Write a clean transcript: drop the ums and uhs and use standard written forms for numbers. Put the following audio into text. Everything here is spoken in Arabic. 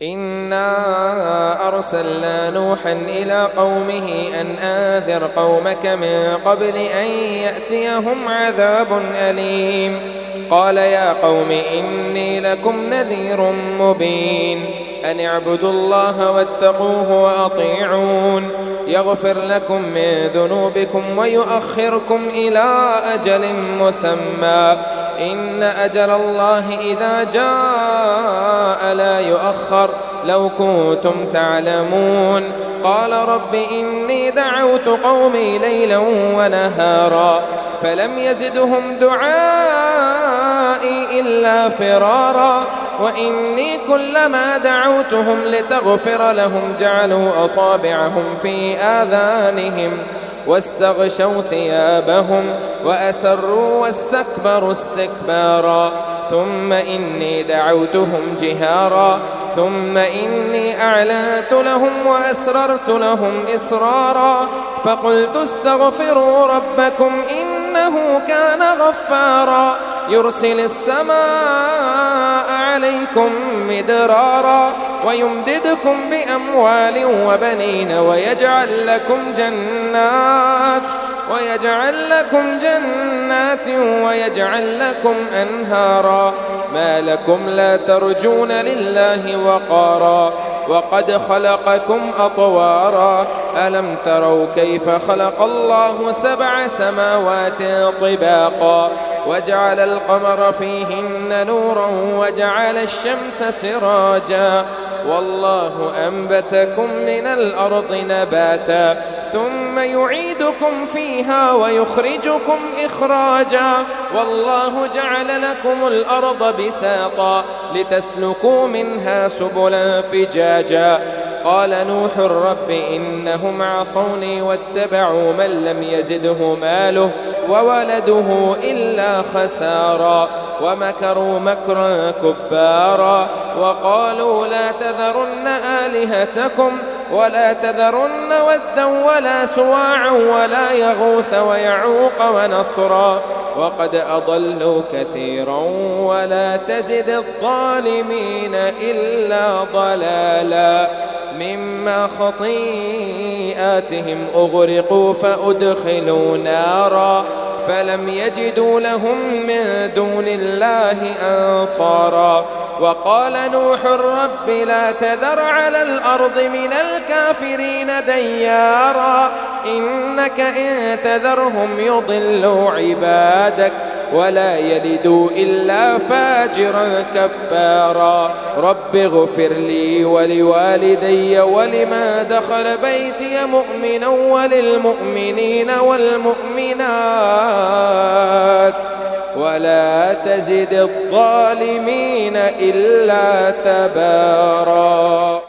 إنا أرسلنا نوحا إلى قومه أن أنذر قومك من قبل أن يأتيهم عذاب أليم. قال يا قوم إني لكم نذير مبين أن اعبدوا الله واتقوه وأطيعون يغفر لكم من ذنوبكم ويؤخركم إلى أجل مسمى إن أجل الله إذا جاء لا يؤخر لو كنتم تعلمون. قال رب إني دعوت قومي ليلا ونهارا فلم يزدهم دعائي إلا فرارا وإني كلما دعوتهم لتغفر لهم جعلوا أصابعهم في آذانهم واستغشوا ثيابهم وأسروا واستكبروا استكبارا ثم إني دعوتهم جهارا ثم إني أعلنت لهم وأسررت لهم إسرارا فقلت استغفروا ربكم إنه كان غفارا يرسل السماء عليكم مدرارا ويمددكم بأموال وبنين ويجعل لكم جنات ويجعل لكم أنهارا ما لكم لا ترجون لله وقارا وقد خلقكم أطوارا ألم تروا كيف خلق الله 7 سماوات طباقا وجعل القمر فيهن نورا وجعل الشمس سراجا والله أنبتكم من الأرض نباتا ثم يعيدكم فيها ويخرجكم إخراجا والله جعل لكم الأرض بساطا لتسلكوا منها سبلا فجاجا. قال نوح رب إنهم عصوني واتبعوا من لم يزده ماله وولده إلا خسارا ومكروا مكرا كبارا وقالوا لا تذرن آلهتكم ولا تذرن ودا ولا سواعا ولا يغوث ويعوق ونصرا وقد أضلوا كثيرا ولا تزد الظالمين إلا ضلالا مما خطيئاتهم أغرقوا فأدخلوا نارا فلم يجدوا لهم من دون الله أنصارا. وقال نوح رب لا تذر على الأرض من الكافرين ديارا إنك إن تذرهم يضلوا عبادك ولا يلدوا إلا فاجرا كفارا. رب اغفر لي ولوالدي ولمن دخل بيتي مؤمنا وللمؤمنين والمؤمنات ولا تزد الظالمين إلا تبارا.